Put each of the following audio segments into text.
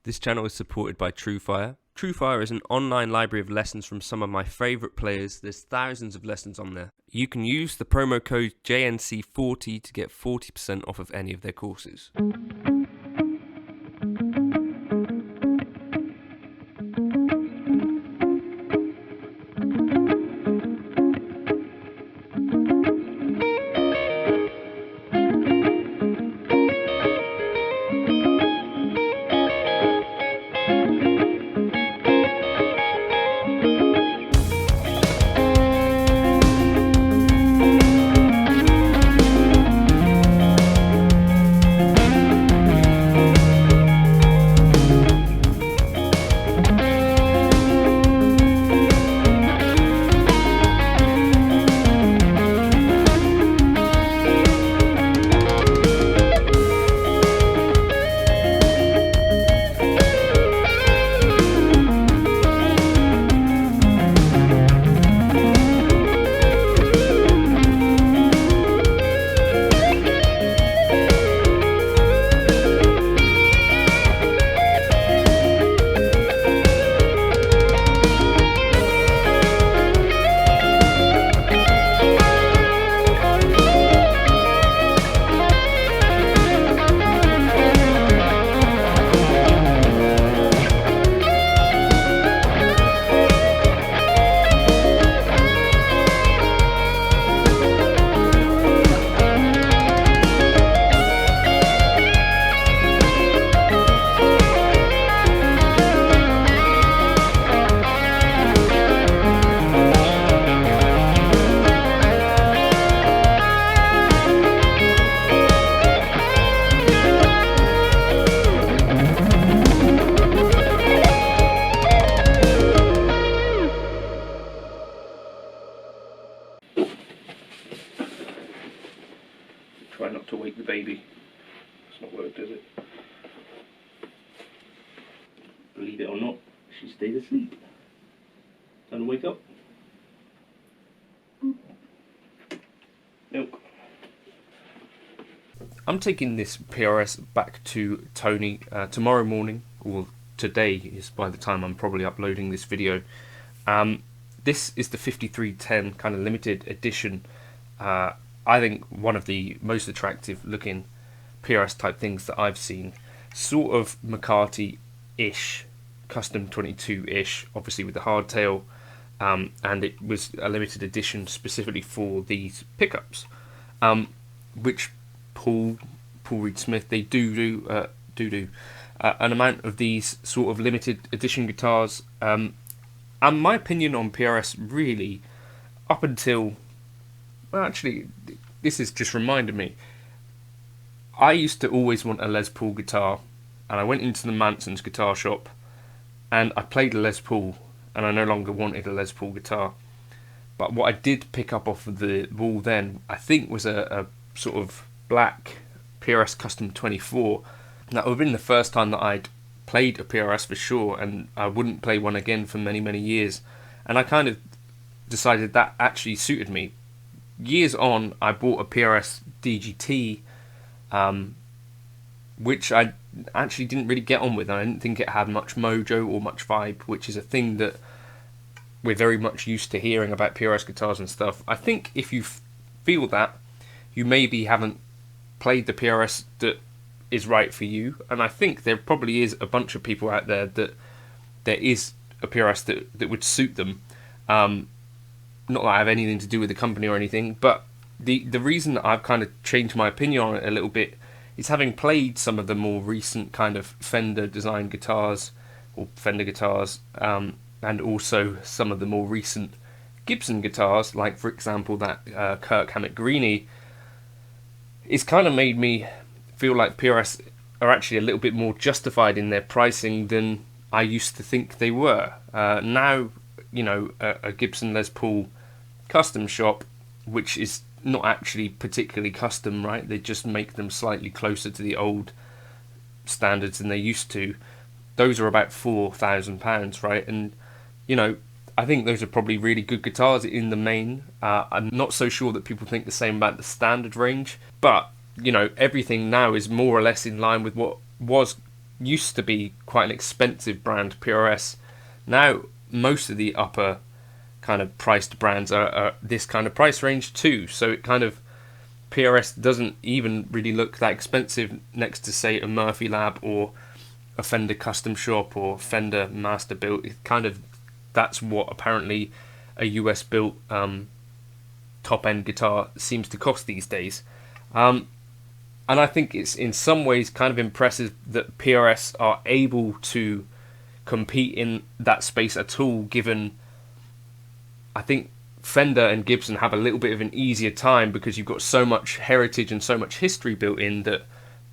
This channel is supported by TrueFire. TrueFire is an online library of lessons from some of my favourite players. There's thousands of lessons on there. You can use the promo code JNC40 to get 40% off of any of their courses. Try not to wake the baby. It's not worked, does it? Believe it or not, she stayed asleep. Time to wake up. Milk. I'm taking this PRS back to Tony tomorrow morning, or today is by the time I'm probably uploading this video. This is the 5310 kind of limited edition. I think one of the most attractive looking PRS type things that I've seen. Sort of McCarty-ish, custom 22-ish, obviously with the hardtail, and it was a limited edition specifically for these pickups, which Paul Reed Smith, they do an amount of these sort of limited edition guitars. And my opinion on PRS really, up until, well, actually, this has just reminded me. I used to always want a Les Paul guitar, and I went into the Manson's guitar shop, and I played a Les Paul, and I no longer wanted a Les Paul guitar. But what I did pick up off of the wall then, I think, was a sort of black PRS Custom 24. That would have been the first time that I'd played a PRS for sure, and I wouldn't play one again for many, many years. And I kind of decided that actually suited me. Years on, I bought a PRS DGT, which I actually didn't really get on with. I didn't think it had much mojo or much vibe, which is a thing that we're very much used to hearing about PRS guitars and stuff. I think if you feel that, you maybe haven't played the PRS that is right for you. And I think there probably is a bunch of people out there that there is a PRS that would suit them. Not that I have anything to do with the company or anything, but the reason that I've kind of changed my opinion on it a little bit is having played some of the more recent kind of Fender design guitars, or Fender guitars, and also some of the more recent Gibson guitars, like for example that Kirk Hammett Greenie. It's kind of made me feel like PRS are actually a little bit more justified in their pricing than I used to think they were. Now, you know, a Gibson Les Paul custom shop, which is not actually particularly custom, right? They just make them slightly closer to the old standards than they used to. Those are about £4,000, right? And, you know, I think those are probably really good guitars in the main. I'm not so sure that people think the same about the standard range, but, you know, everything now is more or less in line with what was used to be quite an expensive brand, PRS. Now most of the upper kind of priced brands are this kind of price range too, so it kind of, PRS doesn't even really look that expensive next to, say, a Murphy Lab or a Fender Custom Shop or Fender Master Built. It kind of, that's what apparently a US built top end guitar seems to cost these days. And I think it's in some ways kind of impressive that PRS are able to compete in that space at all, given I think Fender and Gibson have a little bit of an easier time because you've got so much heritage and so much history built in that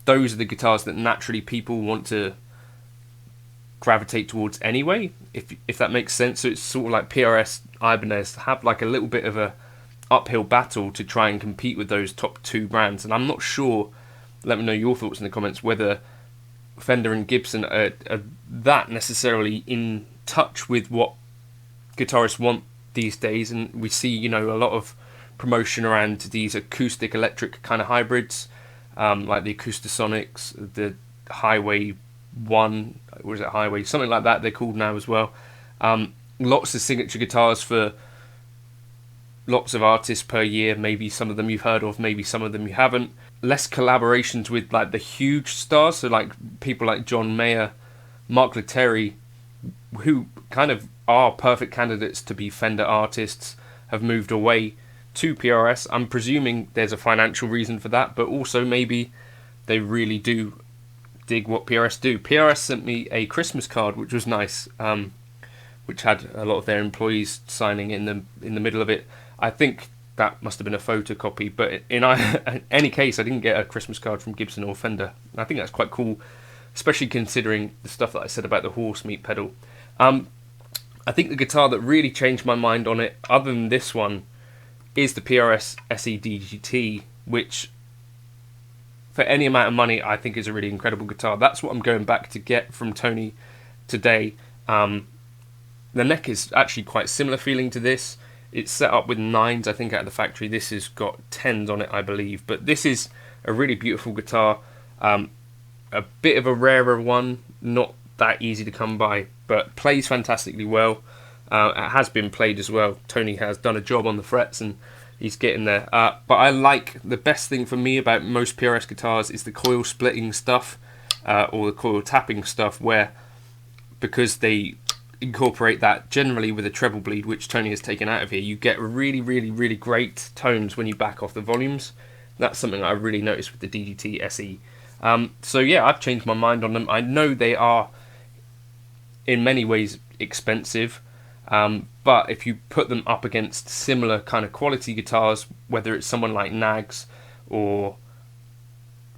those are the guitars that naturally people want to gravitate towards anyway, if that makes sense. So it's sort of like PRS, Ibanez have like a little bit of a uphill battle to try and compete with those top two brands, and I'm not sure, let me know your thoughts in the comments, whether Fender and Gibson are that necessarily in touch with what guitarists want these days. And we see, you know, a lot of promotion around these acoustic electric kind of hybrids, like the Acoustasonics, the Highway 1, or is it Highway, something like that they're called now as well. Lots of signature guitars for lots of artists per year, maybe some of them you've heard of, maybe some of them you haven't. Less collaborations with like the huge stars, so like people like John Mayer, Mark Lettieri, who kind of are perfect candidates to be Fender artists, have moved away to PRS. I'm presuming there's a financial reason for that, but also maybe they really do dig what PRS do. PRS sent me a Christmas card, which was nice, which had a lot of their employees signing in the middle of it. I think that must have been a photocopy, but in any case, I didn't get a Christmas card from Gibson or Fender. I think that's quite cool, especially considering the stuff that I said about the horse meat pedal. I think the guitar that really changed my mind on it, other than this one, is the PRS SE DGT, which for any amount of money I think is a really incredible guitar. That's what I'm going back to get from Tony today. The neck is actually quite similar feeling to this. It's set up with 9s, I think, out of the factory. This has got 10s on it, I believe. But this is a really beautiful guitar. A bit of a rarer one, not that easy to come by, but plays fantastically well. It has been played as well. Tony has done a job on the frets and he's getting there. But I like, the best thing for me about most PRS guitars is the coil splitting stuff, or the coil tapping stuff, where because they incorporate that generally with a treble bleed, which Tony has taken out of here, you get really, really, really great tones when you back off the volumes. That's something I really noticed with the DGT SE. So yeah, I've changed my mind on them. I know they are in many ways expensive, but if you put them up against similar kind of quality guitars, whether it's someone like Nags or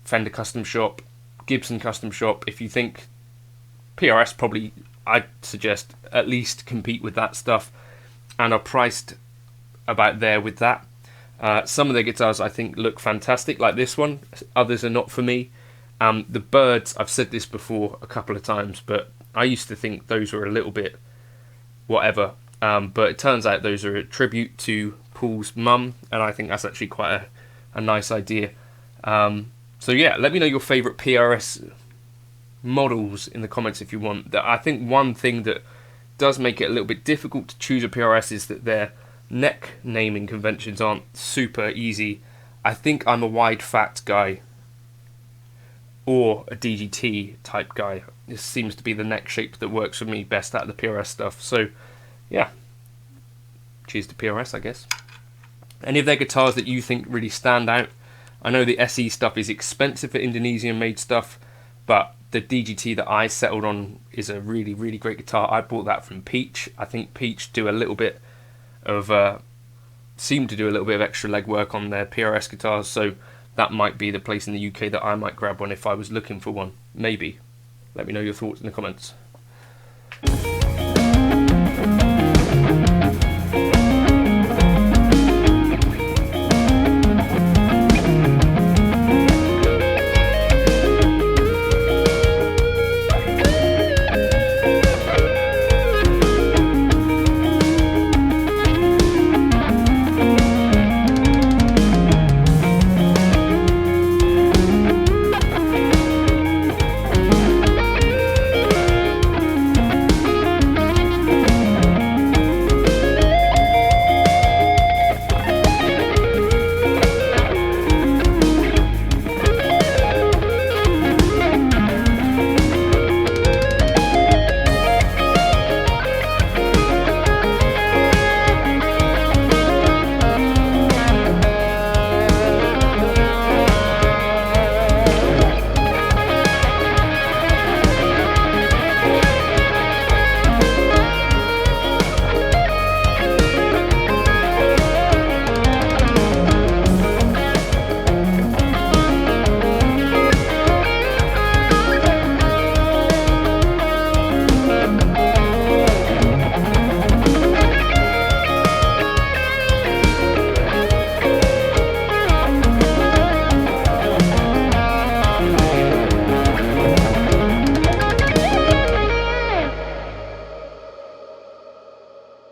Fender Custom Shop, Gibson Custom Shop, if you think PRS, probably I'd suggest at least compete with that stuff and are priced about there with that. Some of their guitars I think look fantastic, like this one. Others are not for me. The Birds, I've said this before a couple of times, but I used to think those were a little bit whatever. But it turns out those are a tribute to Paul's mum, and I think that's actually quite a nice idea. So yeah, let me know your favourite PRS models in the comments if you want. That I think one thing that does make it a little bit difficult to choose a PRS is that their neck naming conventions aren't super easy. I think I'm a wide fat guy or a DGT type guy. This seems to be the neck shape that works for me best out of the PRS stuff. So yeah, choose the PRS, I guess. Any of their guitars that you think really stand out? I know the SE stuff is expensive for Indonesian made stuff, but the DGT that I settled on is a really, really great guitar. I bought that from Peach. I think Peach do a little bit of seem to do a little bit of extra legwork on their PRS guitars, so that might be the place in the UK that I might grab one if I was looking for one. Maybe. Let me know your thoughts in the comments.